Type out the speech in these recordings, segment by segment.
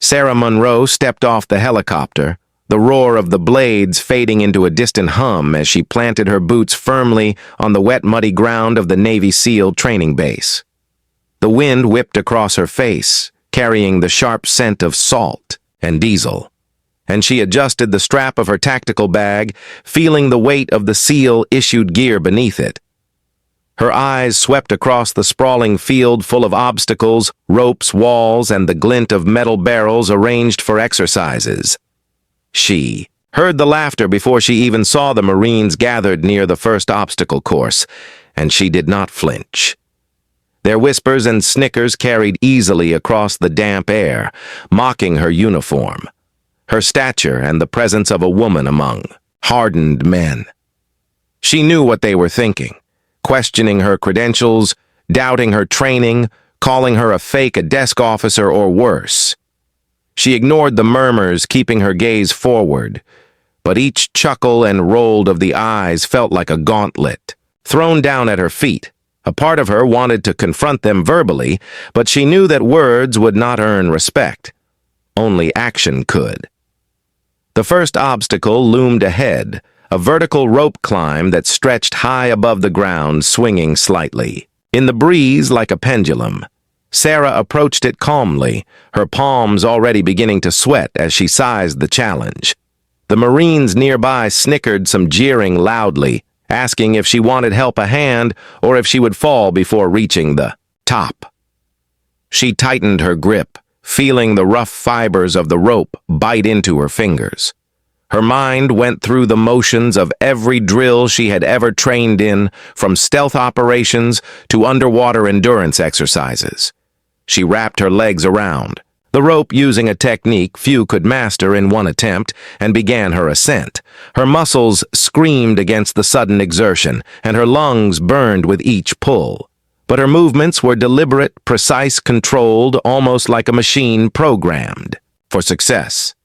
Sarah Monroe stepped off the helicopter, the roar of the blades fading into a distant hum as she planted her boots firmly on the wet, muddy ground of the Navy SEAL training base. The wind whipped across her face, carrying the sharp scent of salt and diesel, and she adjusted the strap of her tactical bag, feeling the weight of the SEAL-issued gear beneath it. Her eyes swept across the sprawling field full of obstacles, ropes, walls, and the glint of metal barrels arranged for exercises. She heard the laughter before she even saw the Marines gathered near the first obstacle course, and she did not flinch. Their whispers and snickers carried easily across the damp air, mocking her uniform, her stature, and the presence of a woman among hardened men. She knew what they were thinking, questioning her credentials, doubting her training, calling her a fake desk officer or worse. She ignored the murmurs, keeping her gaze forward, but each chuckle and roll of the eyes felt like a gauntlet, thrown down at her feet. A part of her wanted to confront them verbally, but she knew that words would not earn respect. Only action could. The first obstacle loomed ahead, a vertical rope climb that stretched high above the ground, swinging slightly. In the breeze like a pendulum, Sarah approached it calmly, her palms already beginning to sweat as she sized the challenge. The Marines nearby snickered some jeering loudly, asking if she wanted help a hand or if she would fall before reaching the top. She tightened her grip, feeling the rough fibers of the rope bite into her fingers. Her mind went through the motions of every drill she had ever trained in, from stealth operations to underwater endurance exercises. She wrapped her legs around, the rope using a technique few could master in one attempt, and began her ascent. Her muscles screamed against the sudden exertion, and her lungs burned with each pull. But her movements were deliberate, precise, controlled, almost like a machine programmed for success.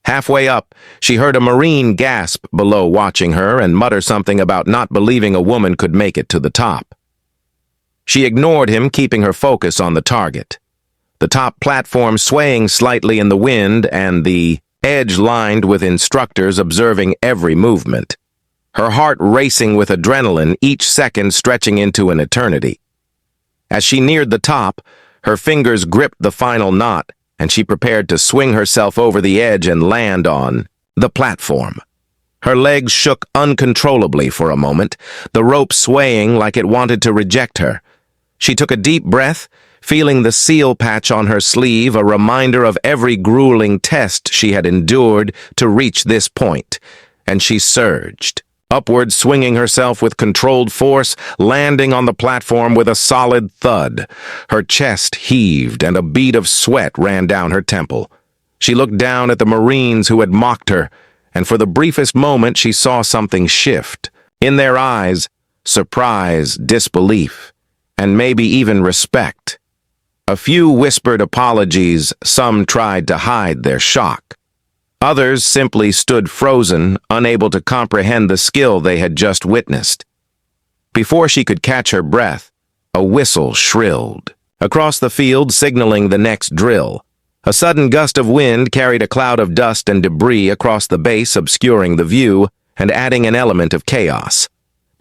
Halfway up, she heard a Marine gasp below, watching her, and mutter something about not believing a woman could make it to the top. She ignored him, keeping her focus on the target. The top platform swaying slightly in the wind and the edge lined with instructors observing every movement. Her heart racing with adrenaline, each second stretching into an eternity. As she neared the top, her fingers gripped the final knot, and she prepared to swing herself over the edge and land on the platform. Her legs shook uncontrollably for a moment, the rope swaying like it wanted to reject her. She took a deep breath, feeling the SEAL patch on her sleeve, a reminder of every grueling test she had endured to reach this point, and she surged, upward, swinging herself with controlled force, landing on the platform with a solid thud. Her chest heaved, and a bead of sweat ran down her temple. She looked down at the Marines who had mocked her, and for the briefest moment she saw something shift. In their eyes, surprise, disbelief, and maybe even respect. A few whispered apologies, some tried to hide their shock. Others simply stood frozen, unable to comprehend the skill they had just witnessed. Before she could catch her breath, a whistle shrilled across the field, signaling the next drill. A sudden gust of wind carried a cloud of dust and debris across the base, obscuring the view and adding an element of chaos.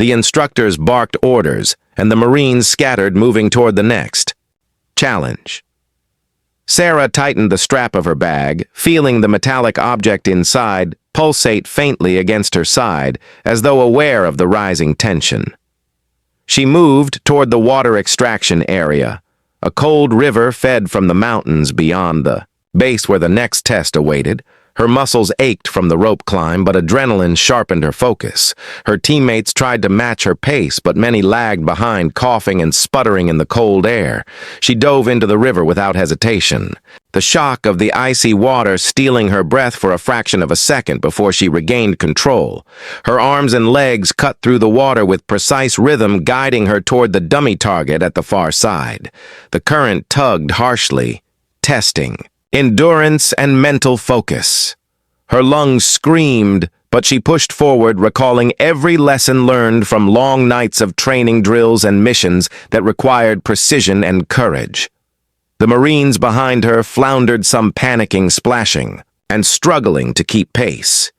The instructors barked orders, and the Marines scattered, moving toward the next challenge. Sarah tightened the strap of her bag, feeling the metallic object inside pulsate faintly against her side, as though aware of the rising tension. She moved toward the water extraction area. A cold river fed from the mountains beyond the base where the next test awaited. Her muscles ached from the rope climb, but adrenaline sharpened her focus. Her teammates tried to match her pace, but many lagged behind, coughing and sputtering in the cold air. She dove into the river without hesitation, the shock of the icy water stealing her breath for a fraction of a second before she regained control. Her arms and legs cut through the water with precise rhythm, guiding her toward the dummy target at the far side. The current tugged harshly, testing endurance and mental focus. Her lungs screamed, but she pushed forward, recalling every lesson learned from long nights of training drills and missions that required precision and courage. The Marines behind her floundered, some panicking, splashing, and struggling to keep pace.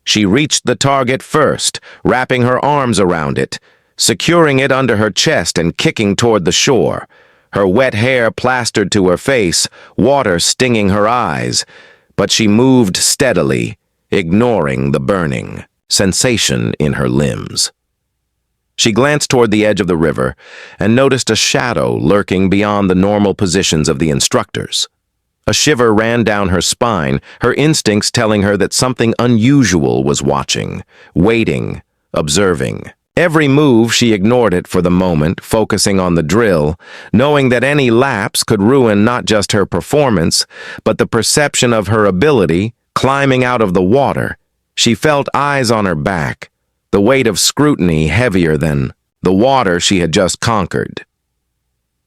She reached the target first, wrapping her arms around it, securing it under her chest and kicking toward the shore, her wet hair plastered to her face, water stinging her eyes. But she moved steadily, ignoring the burning sensation in her limbs. She glanced toward the edge of the river and noticed a shadow lurking beyond the normal positions of the instructors. A shiver ran down her spine, her instincts telling her that something unusual was watching, waiting, observing. Every move, she ignored it for the moment, focusing on the drill, knowing that any lapse could ruin not just her performance, but the perception of her ability. Climbing out of the water, she felt eyes on her back, the weight of scrutiny heavier than the water she had just conquered.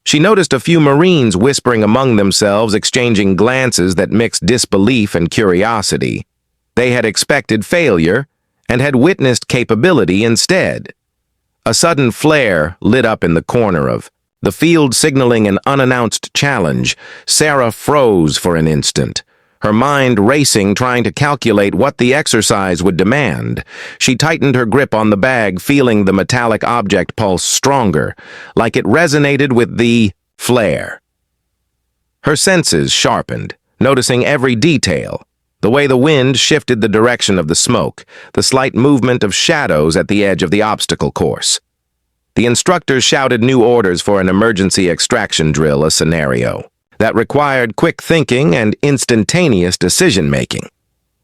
She noticed a few Marines whispering among themselves, exchanging glances that mixed disbelief and curiosity. They had expected failure and had witnessed capability instead. A sudden flare lit up in the corner of the field, signaling an unannounced challenge. Sarah froze for an instant, her mind racing, trying to calculate what the exercise would demand. She tightened her grip on the bag, feeling the metallic object pulse stronger, like it resonated with the flare. Her senses sharpened, noticing every detail. The way the wind shifted the direction of the smoke, the slight movement of shadows at the edge of the obstacle course. The instructors shouted new orders for an emergency extraction drill, a scenario that required quick thinking and instantaneous decision-making.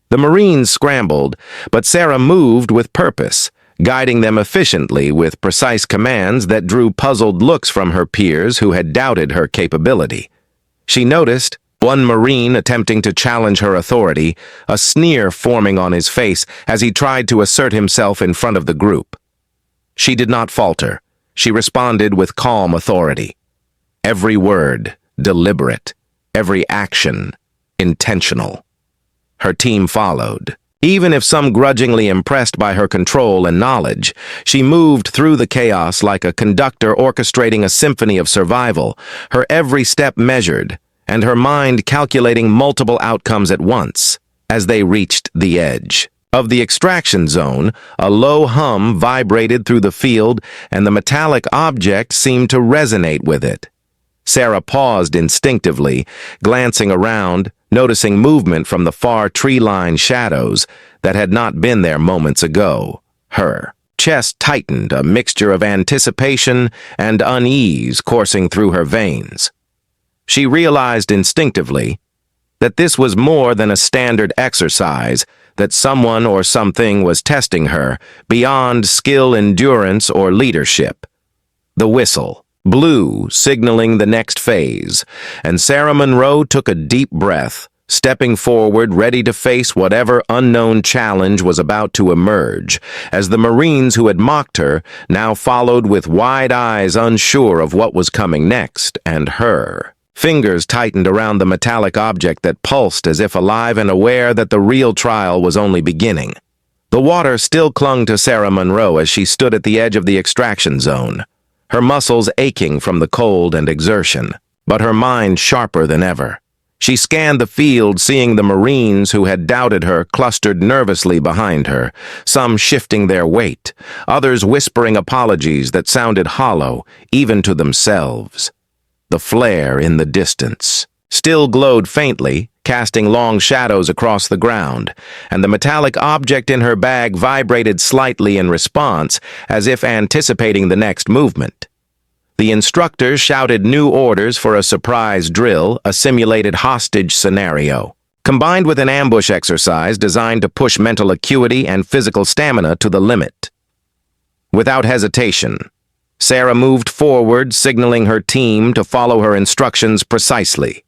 The Marines scrambled, but Sarah moved with purpose, guiding them efficiently with precise commands that drew puzzled looks from her peers who had doubted her capability. She noticed one Marine attempting to challenge her authority, a sneer forming on his face as he tried to assert himself in front of the group. She did not falter. She responded with calm authority. Every word deliberate, every action intentional. Her team followed. Even if some grudgingly impressed by her control and knowledge, she moved through the chaos like a conductor orchestrating a symphony of survival, her every step measured, and her mind calculating multiple outcomes at once. As they reached the edge of the extraction zone, a low hum vibrated through the field, and the metallic object seemed to resonate with it. Sarah paused instinctively, glancing around, noticing movement from the far tree-lined shadows that had not been there moments ago. Her chest tightened, a mixture of anticipation and unease coursing through her veins. She realized instinctively that this was more than a standard exercise, that someone or something was testing her beyond skill, endurance, or leadership. The whistle blew, signaling the next phase, and Sarah Monroe took a deep breath, stepping forward, ready to face whatever unknown challenge was about to emerge, as the Marines who had mocked her now followed with wide eyes, unsure of what was coming next, and her fingers tightened around the metallic object that pulsed as if alive and aware that the real trial was only beginning. The water still clung to Sarah Monroe as she stood at the edge of the extraction zone, her muscles aching from the cold and exertion, but her mind sharper than ever. She scanned the field, seeing the Marines who had doubted her clustered nervously behind her, some shifting their weight, others whispering apologies that sounded hollow, even to themselves. The flare in the distance still glowed faintly, casting long shadows across the ground, and the metallic object in her bag vibrated slightly in response, as if anticipating the next movement. The instructors shouted new orders for a surprise drill, a simulated hostage scenario, combined with an ambush exercise designed to push mental acuity and physical stamina to the limit. Without hesitation, Sarah moved forward, signaling her team to follow her instructions precisely.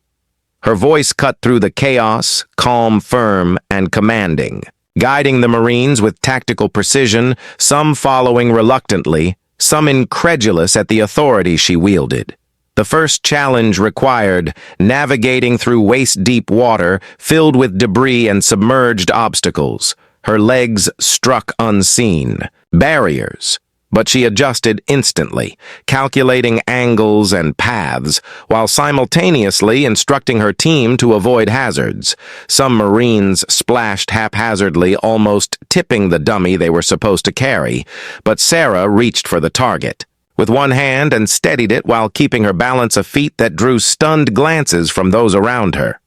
Her voice cut through the chaos, calm, firm, and commanding, guiding the Marines with tactical precision, some following reluctantly, some incredulous at the authority she wielded. The first challenge required navigating through waist-deep water filled with debris and submerged obstacles. Her legs struck unseen, barriers, But she adjusted instantly, calculating angles and paths, while simultaneously instructing her team to avoid hazards. Some Marines splashed haphazardly, almost tipping the dummy they were supposed to carry, but Sarah reached for the target with one hand and steadied it while keeping her balance a feat that drew stunned glances from those around her.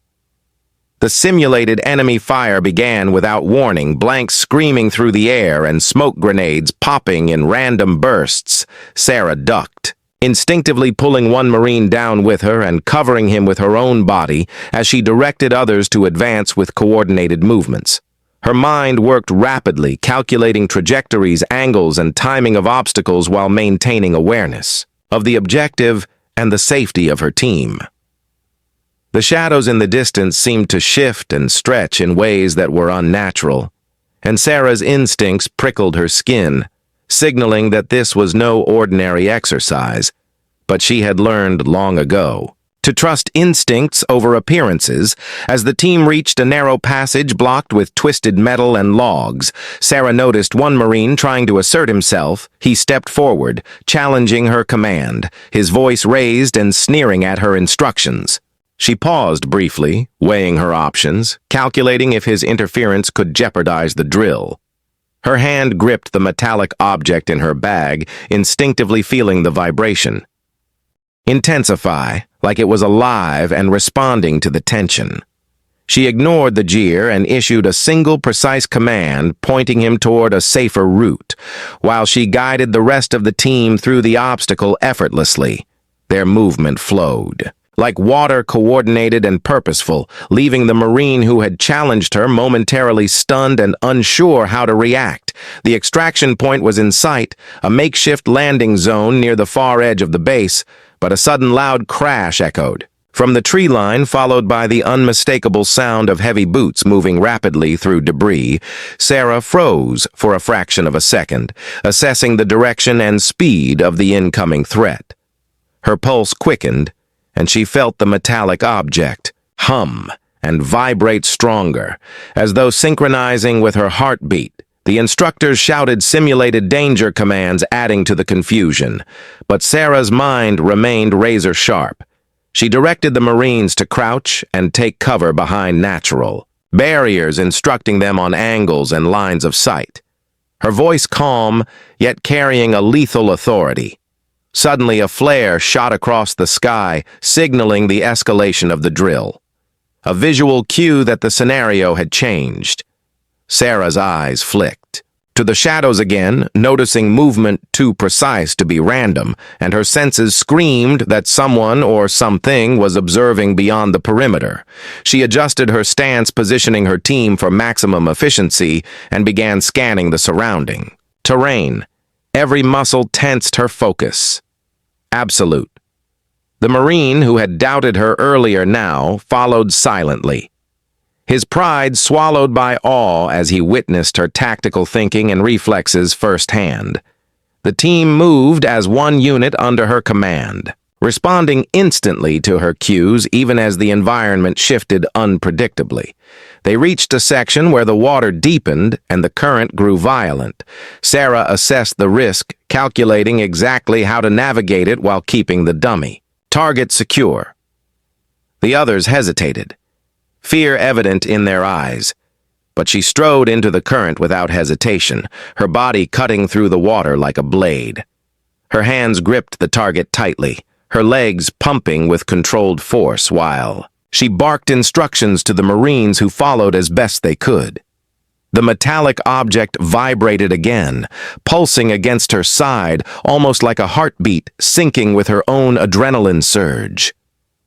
The simulated enemy fire began without warning, blanks screaming through the air and smoke grenades popping in random bursts. Sarah ducked, instinctively pulling one Marine down with her and covering him with her own body as she directed others to advance with coordinated movements. Her mind worked rapidly, calculating trajectories, angles, and timing of obstacles while maintaining awareness of the objective and the safety of her team. The shadows in the distance seemed to shift and stretch in ways that were unnatural, and Sarah's instincts prickled her skin, signaling that this was no ordinary exercise, but she had learned long ago to trust instincts over appearances. As the team reached a narrow passage blocked with twisted metal and logs, Sarah noticed one Marine trying to assert himself. He stepped forward, challenging her command, his voice raised and sneering at her instructions. She paused briefly, weighing her options, calculating if his interference could jeopardize the drill. Her hand gripped the metallic object in her bag, instinctively feeling the vibration intensify, like it was alive and responding to the tension. She ignored the jeer and issued a single precise command, pointing him toward a safer route, while she guided the rest of the team through the obstacle effortlessly. Their movement flowed like water, coordinated and purposeful, leaving the Marine who had challenged her momentarily stunned and unsure how to react. The extraction point was in sight, a makeshift landing zone near the far edge of the base, but a sudden loud crash echoed from the tree line, followed by the unmistakable sound of heavy boots moving rapidly through debris. Sarah froze for a fraction of a second, assessing the direction and speed of the incoming threat. Her pulse quickened, and she felt the metallic object hum and vibrate stronger, as though synchronizing with her heartbeat. The instructors shouted simulated danger commands, adding to the confusion, but Sarah's mind remained razor-sharp. She directed the Marines to crouch and take cover behind natural barriers, instructing them on angles and lines of sight. Her voice calm, yet carrying a lethal authority. Suddenly, a flare shot across the sky, signaling the escalation of the drill. A visual cue that the scenario had changed. Sarah's eyes flicked to the shadows again, noticing movement too precise to be random, and her senses screamed that someone or something was observing beyond the perimeter. She adjusted her stance, positioning her team for maximum efficiency, and began scanning the surrounding terrain. Every muscle tensed her focus. Absolute. The Marine who had doubted her earlier now followed silently, his pride swallowed by awe as he witnessed her tactical thinking and reflexes firsthand. The team moved as one unit under her command, responding instantly to her cues even as the environment shifted unpredictably. They reached a section where the water deepened and the current grew violent. Sarah assessed the risk, calculating exactly how to navigate it while keeping the dummy target secure. The others hesitated, fear evident in their eyes, but she strode into the current without hesitation, her body cutting through the water like a blade. Her hands gripped the target tightly, her legs pumping with controlled force while she barked instructions to the Marines who followed as best they could. The metallic object vibrated again, pulsing against her side, almost like a heartbeat, syncing with her own adrenaline surge.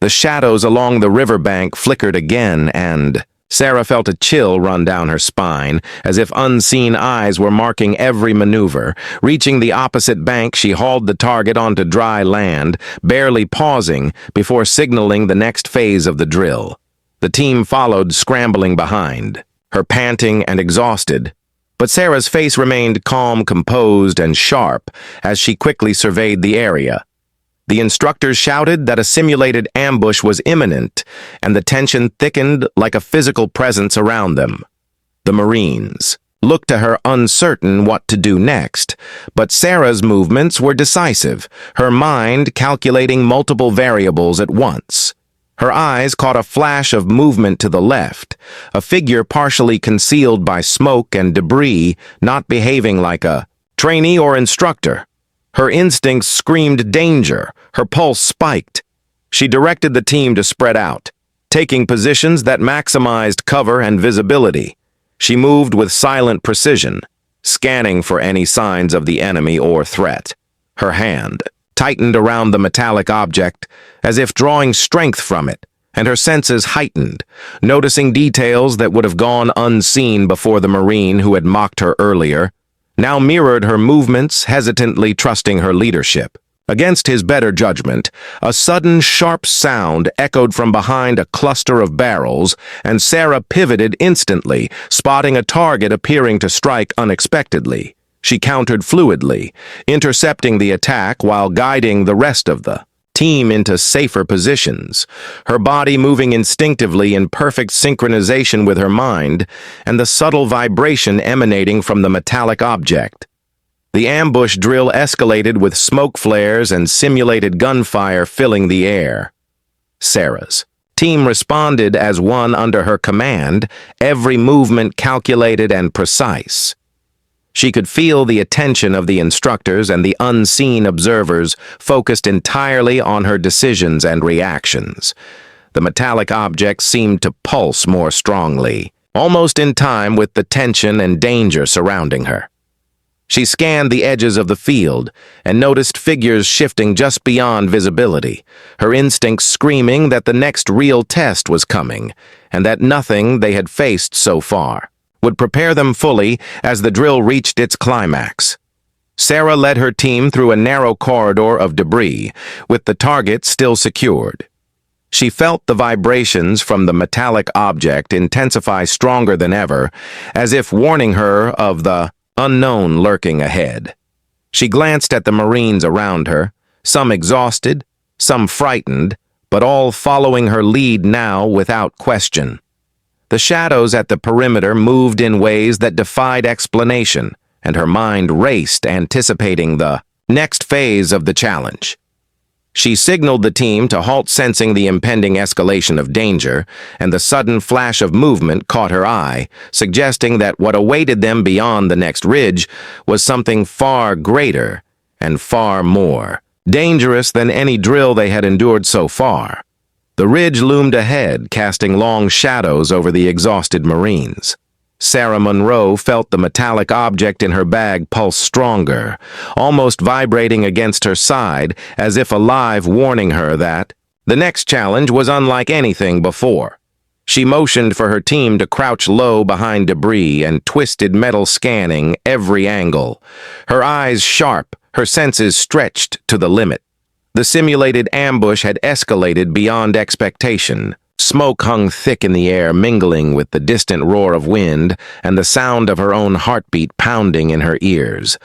The shadows along the riverbank flickered again, and Sarah felt a chill run down her spine, as if unseen eyes were marking every maneuver. Reaching the opposite bank, she hauled the target onto dry land, barely pausing before signaling the next phase of the drill. The team followed, scrambling behind, her panting and exhausted, but Sarah's face remained calm, composed, and sharp as she quickly surveyed the area. The instructors shouted that a simulated ambush was imminent, and the tension thickened like a physical presence around them. The Marines, looked to her uncertain what to do next. But Sarah's movements were decisive, her mind calculating multiple variables at once. Her eyes caught a flash of movement to the left, a figure partially concealed by smoke and debris, not behaving like a trainee or instructor. Her instincts screamed danger, her pulse spiked. She directed the team to spread out, taking positions that maximized cover and visibility. She moved with silent precision, scanning for any signs of the enemy or threat. Her hand tightened around the metallic object, as if drawing strength from it, and her senses heightened, noticing details that would have gone unseen before the Marine who had mocked her earlier now mirrored her movements, hesitantly trusting her leadership. Against his better judgment, a sudden sharp sound echoed from behind a cluster of barrels, and Sarah pivoted instantly, spotting a target appearing to strike unexpectedly. She countered fluidly, intercepting the attack while guiding the rest of the team into safer positions, her body moving instinctively in perfect synchronization with her mind and the subtle vibration emanating from the metallic object. The ambush drill escalated with smoke flares and simulated gunfire filling the air. Sarah's team responded as one under her command, every movement calculated and precise. She could feel the attention of the instructors and the unseen observers focused entirely on her decisions and reactions. The metallic object seemed to pulse more strongly, almost in time with the tension and danger surrounding her. She scanned the edges of the field and noticed figures shifting just beyond visibility, her instincts screaming that the next real test was coming, and that nothing they had faced so far would prepare them fully as the drill reached its climax. Sarah led her team through a narrow corridor of debris, with the target still secured. She felt the vibrations from the metallic object intensify stronger than ever, as if warning her of the unknown lurking ahead. She glanced at the Marines around her, some exhausted, some frightened, but all following her lead now without question. The shadows at the perimeter moved in ways that defied explanation, and her mind raced, anticipating the next phase of the challenge. She signaled the team to halt, sensing the impending escalation of danger, and the sudden flash of movement caught her eye, suggesting that what awaited them beyond the next ridge was something far greater and far more dangerous than any drill they had endured so far. The ridge loomed ahead, casting long shadows over the exhausted Marines. Sarah Monroe felt the metallic object in her bag pulse stronger, almost vibrating against her side, as if alive, warning her that the next challenge was unlike anything before. She motioned for her team to crouch low behind debris and twisted metal scanning every angle, her eyes sharp, her senses stretched to the limit. The simulated ambush had escalated beyond expectation. Smoke hung thick in the air, mingling with the distant roar of wind and the sound of her own heartbeat pounding in her ears.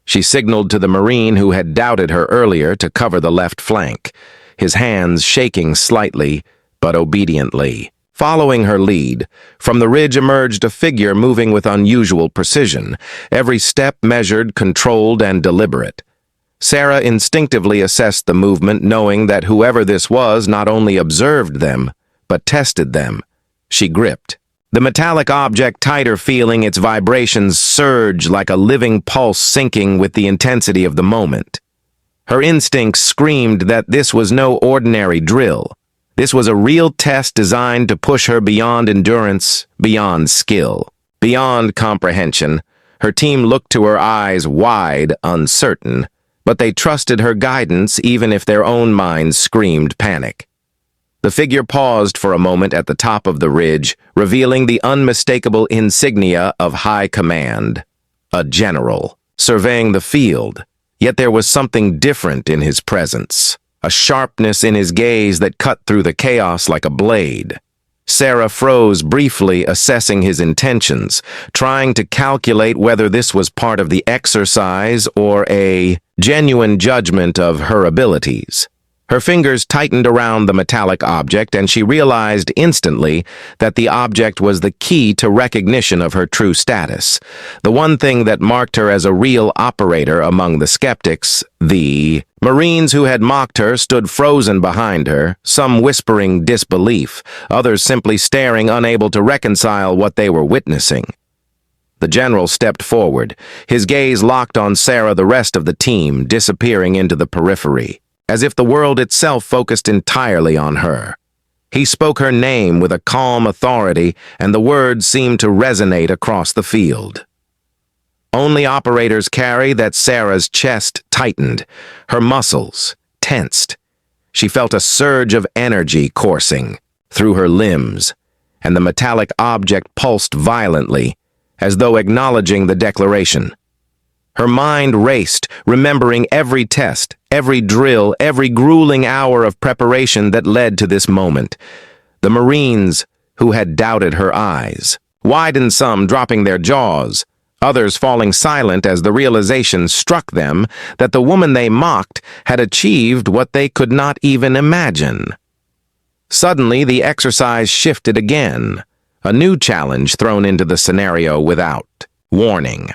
She signaled to the Marine who had doubted her earlier to cover the left flank, his hands shaking slightly, but obediently. Following her lead, from the ridge emerged a figure moving with unusual precision, every step measured, controlled, and deliberate. Sarah instinctively assessed the movement, knowing that whoever this was not only observed them, but tested them. She gripped the metallic object tighter, feeling its vibrations surge like a living pulse, syncing with the intensity of the moment. Her instincts screamed that this was no ordinary drill. This was a real test designed to push her beyond endurance, beyond skill, beyond comprehension. Her team looked to her, eyes wide, uncertain, but they trusted her guidance even if their own minds screamed panic. The figure paused for a moment at the top of the ridge, revealing the unmistakable insignia of high command. A general, surveying the field, yet there was something different in his presence, a sharpness in his gaze that cut through the chaos like a blade. Sarah froze briefly, assessing his intentions, trying to calculate whether this was part of the exercise or a genuine judgment of her abilities. Her fingers tightened around the metallic object, and she realized instantly that the object was the key to recognition of her true status. The one thing that marked her as a real operator among the skeptics. The Marines who had mocked her stood frozen behind her, some whispering disbelief, others simply staring, unable to reconcile what they were witnessing. The general stepped forward, his gaze locked on Sarah, the rest of the team disappearing into the periphery, as if the world itself focused entirely on her. He spoke her name with a calm authority, and the words seemed to resonate across the field. Only operators carry that. Sarah's chest tightened, her muscles tensed. She felt a surge of energy coursing through her limbs, and the metallic object pulsed violently, as though acknowledging the declaration. Her mind raced, remembering every test, every drill, every grueling hour of preparation that led to this moment. The Marines who had doubted her eyes widened, some dropping their jaws, others falling silent as the realization struck them that the woman they mocked had achieved what they could not even imagine. Suddenly, the exercise shifted again, a new challenge thrown into the scenario without warning.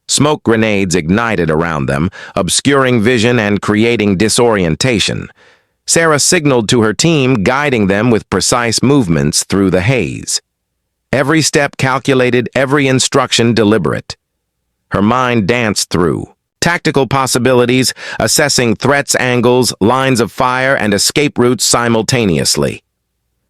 Smoke grenades ignited around them, obscuring vision and creating disorientation. Sarah signaled to her team, guiding them with precise movements through the haze. Every step calculated, every instruction deliberate. Her mind danced through tactical possibilities, assessing threats, angles, lines of fire, and escape routes simultaneously.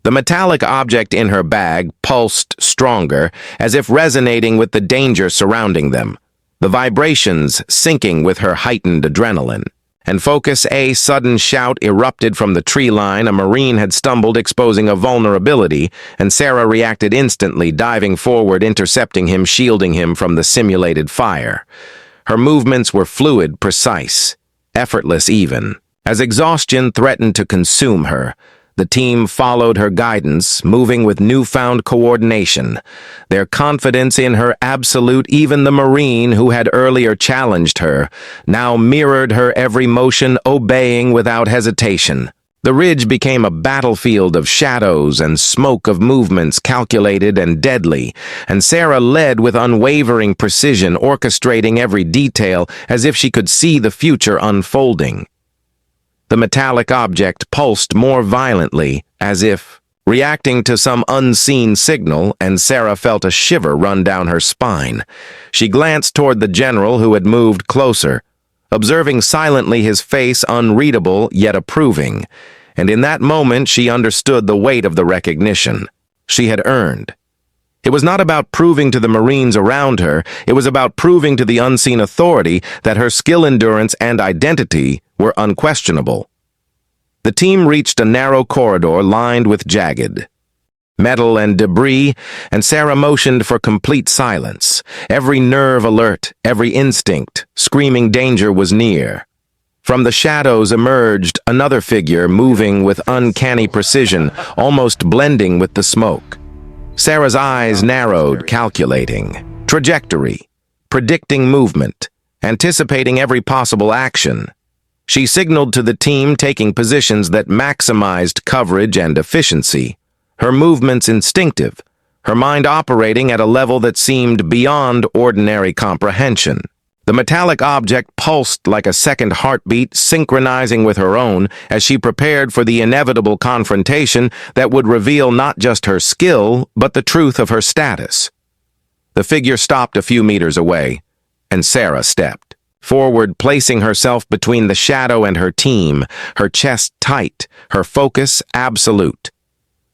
The metallic object in her bag pulsed stronger, as if resonating with the danger surrounding them, the vibrations syncing with her heightened adrenaline. And focus, a sudden shout erupted from the tree line. A Marine had stumbled, exposing a vulnerability, and Sarah reacted instantly, diving forward, intercepting him, shielding him from the simulated fire. Her movements were fluid, precise, effortless even. As exhaustion threatened to consume her, the team followed her guidance, moving with newfound coordination. Their confidence in her absolute. Even the Marine who had earlier challenged her now mirrored her every motion, obeying without hesitation. The ridge became a battlefield of shadows and smoke, of movements calculated and deadly, and Sarah led with unwavering precision, orchestrating every detail as if she could see the future unfolding. The metallic object pulsed more violently, as if reacting to some unseen signal, and Sarah felt a shiver run down her spine. She glanced toward the general, who had moved closer, observing silently, his face unreadable yet approving, and in that moment she understood the weight of the recognition she had earned. It was not about proving to the Marines around her, it was about proving to the unseen authority that her skill, endurance, and identity were unquestionable. The team reached a narrow corridor lined with jagged metal and debris, and Sarah motioned for complete silence. Every nerve alert, every instinct screaming danger was near. From the shadows emerged another figure, moving with uncanny precision, almost blending with the smoke. Sarah's eyes narrowed, calculating trajectory, predicting movement, anticipating every possible action. She signaled to the team, taking positions that maximized coverage and efficiency, her movements instinctive, her mind operating at a level that seemed beyond ordinary comprehension. The metallic object pulsed like a second heartbeat, synchronizing with her own as she prepared for the inevitable confrontation that would reveal not just her skill, but the truth of her status. The figure stopped a few meters away, and Sarah stepped forward, placing herself between the shadow and her team, her chest tight, her focus absolute.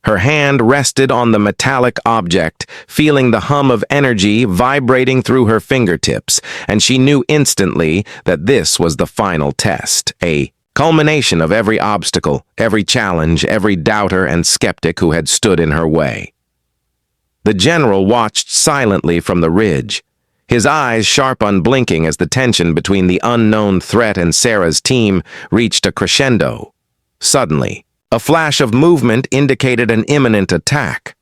Her hand rested on the metallic object, feeling the hum of energy vibrating through her fingertips, and she knew instantly that this was the final test, a culmination of every obstacle, every challenge, every doubter and skeptic who had stood in her way. The general watched silently from the ridge, his eyes sharp, unblinking, as the tension between the unknown threat and Sarah's team reached a crescendo. Suddenly, a flash of movement indicated an imminent attack.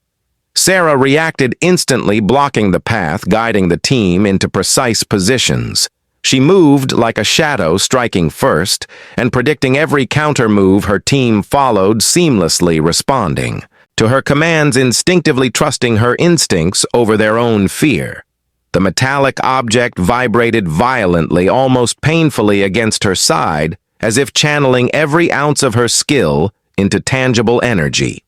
Sarah reacted instantly, blocking the path, guiding the team into precise positions. She moved like a shadow, striking first, and predicting every counter-move her team followed, seamlessly responding to her commands, instinctively trusting her instincts over their own fear. The metallic object vibrated violently, almost painfully against her side, as if channeling every ounce of her skill into tangible energy.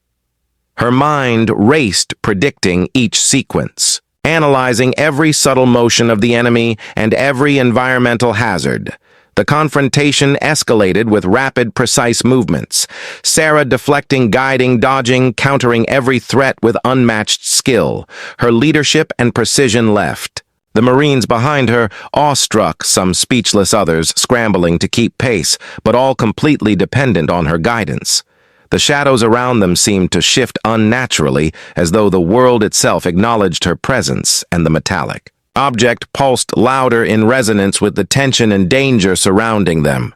Her mind raced, predicting each sequence, analyzing every subtle motion of the enemy and every environmental hazard. The confrontation escalated with rapid, precise movements, Sarah deflecting, guiding, dodging, countering every threat with unmatched skill. Her leadership and precision left the Marines behind her, awestruck, some speechless, others scrambling to keep pace, but all completely dependent on her guidance. The shadows around them seemed to shift unnaturally, as though the world itself acknowledged her presence, and the metallic object pulsed louder in resonance with the tension and danger surrounding them.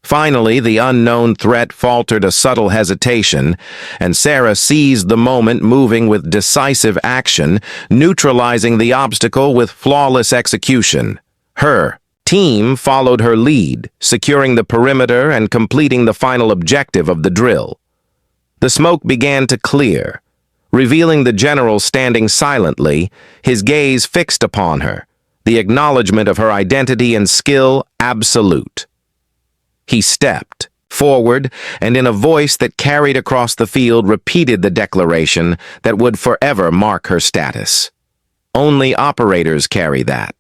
Finally, the unknown threat faltered a subtle hesitation, and Sarah seized the moment, moving with decisive action, neutralizing the obstacle with flawless execution. Her team followed her lead, securing the perimeter and completing the final objective of the drill. The smoke began to clear, revealing the general standing silently, his gaze fixed upon her, the acknowledgement of her identity and skill absolute. He stepped forward and, in a voice that carried across the field, repeated the declaration that would forever mark her status. Only operators carry that.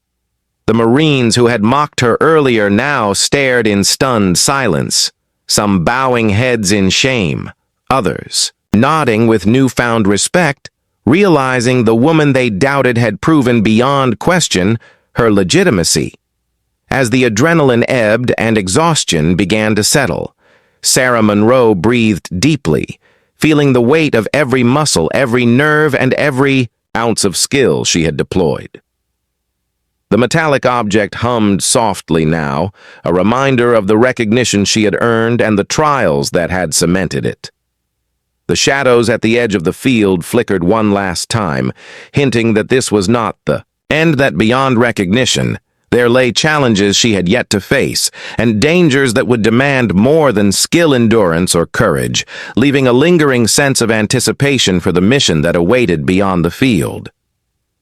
The Marines who had mocked her earlier now stared in stunned silence, some bowing heads in shame, others nodding with newfound respect, realizing the woman they doubted had proven beyond question her legitimacy. As the adrenaline ebbed and exhaustion began to settle, Sarah Monroe breathed deeply, feeling the weight of every muscle, every nerve, and every ounce of skill she had deployed. The metallic object hummed softly now, a reminder of the recognition she had earned and the trials that had cemented it. The shadows at the edge of the field flickered one last time, hinting that this was not the end, that beyond recognition, there lay challenges she had yet to face, and dangers that would demand more than skill, endurance, or courage, leaving a lingering sense of anticipation for the mission that awaited beyond the field.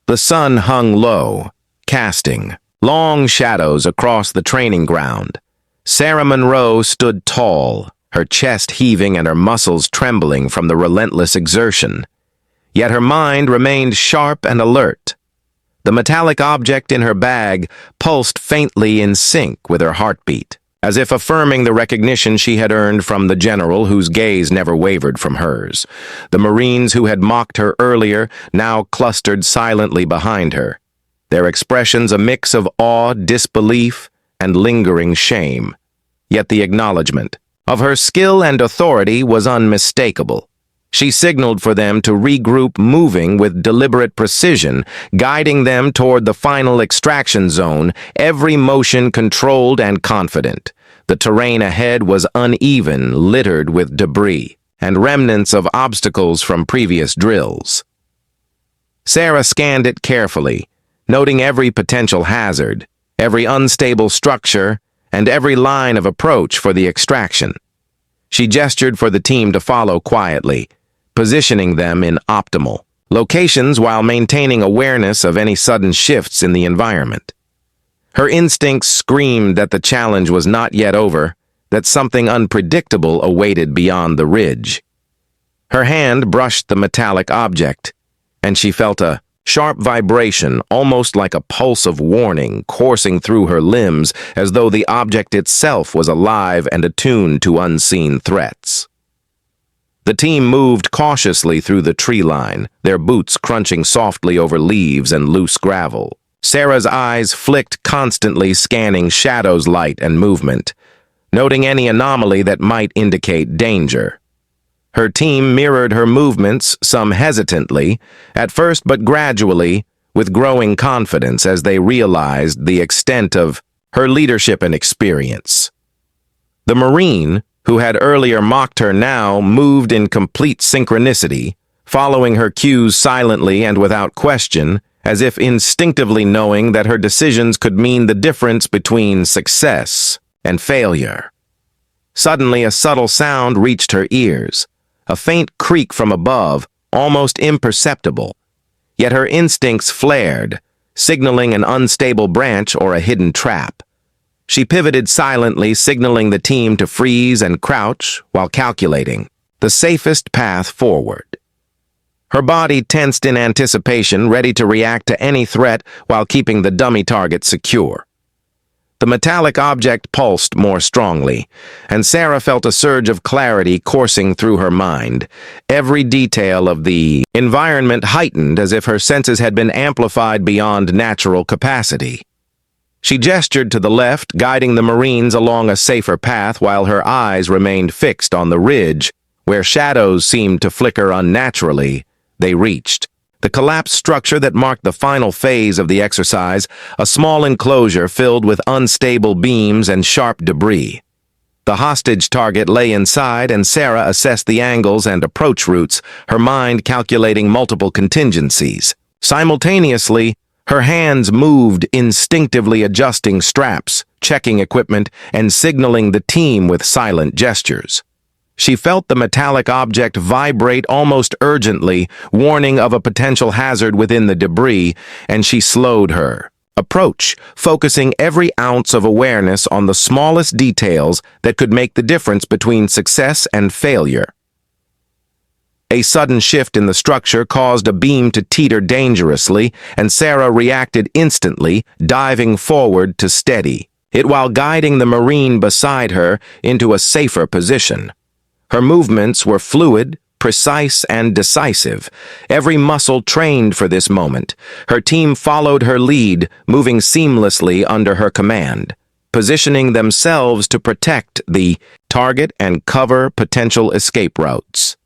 The sun hung low, casting long shadows across the training ground. Sarah Monroe stood tall, her chest heaving and her muscles trembling from the relentless exertion. Yet her mind remained sharp and alert. The metallic object in her bag pulsed faintly in sync with her heartbeat, as if affirming the recognition she had earned from the general whose gaze never wavered from hers. The Marines who had mocked her earlier now clustered silently behind her, their expressions a mix of awe, disbelief, and lingering shame. Yet the acknowledgement of her skill and authority was unmistakable. She signaled for them to regroup, moving with deliberate precision, guiding them toward the final extraction zone, every motion controlled and confident. The terrain ahead was uneven, littered with debris and remnants of obstacles from previous drills. Sarah scanned it carefully, noting every potential hazard, every unstable structure, and every line of approach for the extraction. She gestured for the team to follow quietly, positioning them in optimal locations while maintaining awareness of any sudden shifts in the environment. Her instincts screamed that the challenge was not yet over, that something unpredictable awaited beyond the ridge. Her hand brushed the metallic object, and she felt a sharp vibration, almost like a pulse of warning, coursing through her limbs as though the object itself was alive and attuned to unseen threats. The team moved cautiously through the tree line, their boots crunching softly over leaves and loose gravel. Sarah's eyes flicked constantly, scanning shadows, light, and movement, noting any anomaly that might indicate danger. Her team mirrored her movements, some hesitantly, at first but gradually, with growing confidence as they realized the extent of her leadership and experience. The Marine, who had earlier mocked her, now moved in complete synchronicity, following her cues silently and without question, as if instinctively knowing that her decisions could mean the difference between success and failure. Suddenly, a subtle sound reached her ears, a faint creak from above, almost imperceptible. Yet her instincts flared, signaling an unstable branch or a hidden trap. She pivoted silently, signaling the team to freeze and crouch while calculating the safest path forward. Her body tensed in anticipation, ready to react to any threat while keeping the dummy target secure. The metallic object pulsed more strongly, and Sarah felt a surge of clarity coursing through her mind. Every detail of the environment heightened as if her senses had been amplified beyond natural capacity. She gestured to the left, guiding the Marines along a safer path while her eyes remained fixed on the ridge, where shadows seemed to flicker unnaturally. They reached the collapsed structure that marked the final phase of the exercise, a small enclosure filled with unstable beams and sharp debris. The hostage target lay inside, and Sarah assessed the angles and approach routes, her mind calculating multiple contingencies. Simultaneously, her hands moved, instinctively adjusting straps, checking equipment, and signaling the team with silent gestures. She felt the metallic object vibrate almost urgently, warning of a potential hazard within the debris, and she slowed her approach, focusing every ounce of awareness on the smallest details that could make the difference between success and failure. A sudden shift in the structure caused a beam to teeter dangerously, and Sarah reacted instantly, diving forward to steady it while guiding the Marine beside her into a safer position. Her movements were fluid, precise, and decisive, every muscle trained for this moment. Her team followed her lead, moving seamlessly under her command, positioning themselves to protect the target and cover potential escape routes.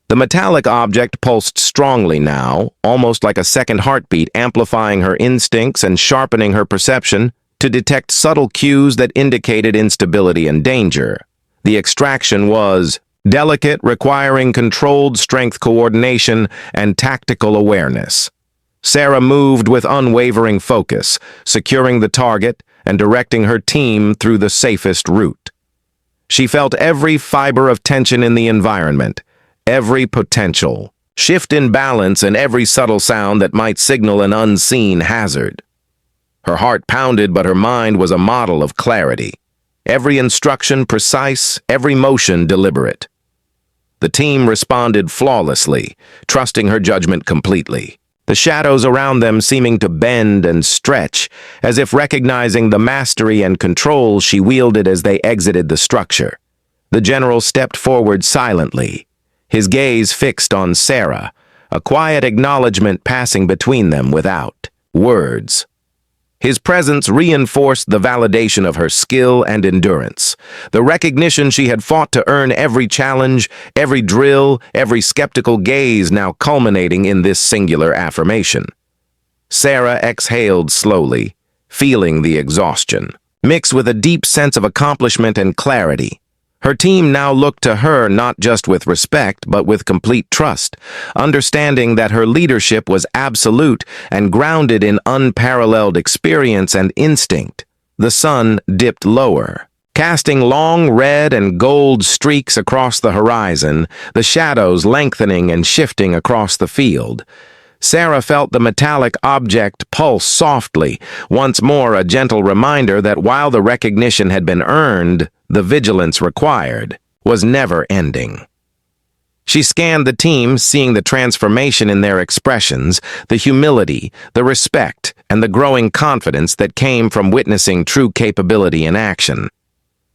The metallic object pulsed strongly now, almost like a second heartbeat, amplifying her instincts and sharpening her perception to detect subtle cues that indicated instability and danger. The extraction was delicate, requiring controlled strength coordination and tactical awareness. Sarah moved with unwavering focus, securing the target and directing her team through the safest route. She felt every fiber of tension in the environment, every potential shift in balance, and every subtle sound that might signal an unseen hazard. Her heart pounded, but her mind was a model of clarity. Every instruction precise, every motion deliberate. The team responded flawlessly, trusting her judgment completely, the shadows around them seeming to bend and stretch, as if recognizing the mastery and control she wielded as they exited the structure. The general stepped forward silently, his gaze fixed on Sarah, a quiet acknowledgement passing between them without words. His presence reinforced the validation of her skill and endurance, the recognition she had fought to earn every challenge, every drill, every skeptical gaze now culminating in this singular affirmation. Sarah exhaled slowly, feeling the exhaustion, mixed with a deep sense of accomplishment and clarity. Her team now looked to her not just with respect, but with complete trust, understanding that her leadership was absolute and grounded in unparalleled experience and instinct. The sun dipped lower, casting long red and gold streaks across the horizon, the shadows lengthening and shifting across the field. Sarah felt the metallic object pulse softly, once more a gentle reminder that while the recognition had been earned, the vigilance required was never ending. She scanned the team, seeing the transformation in their expressions, the humility, the respect, and the growing confidence that came from witnessing true capability in action.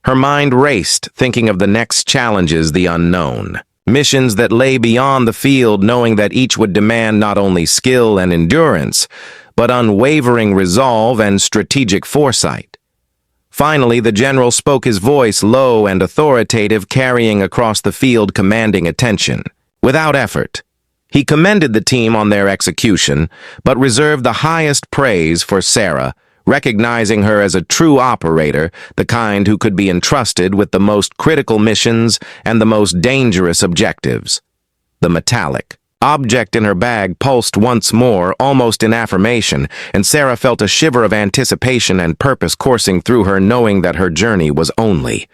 Her mind raced, thinking of the next challenges, the unknown. Missions that lay beyond the field, knowing that each would demand not only skill and endurance, but unwavering resolve and strategic foresight. Finally, the general spoke, his voice low and authoritative, carrying across the field, commanding attention. Without effort, he commended the team on their execution, but reserved the highest praise for Sarah, recognizing her as a true operator, the kind who could be entrusted with the most critical missions and the most dangerous objectives. The metallic object in her bag pulsed once more, almost in affirmation, and Sarah felt a shiver of anticipation and purpose coursing through her, knowing that her journey was only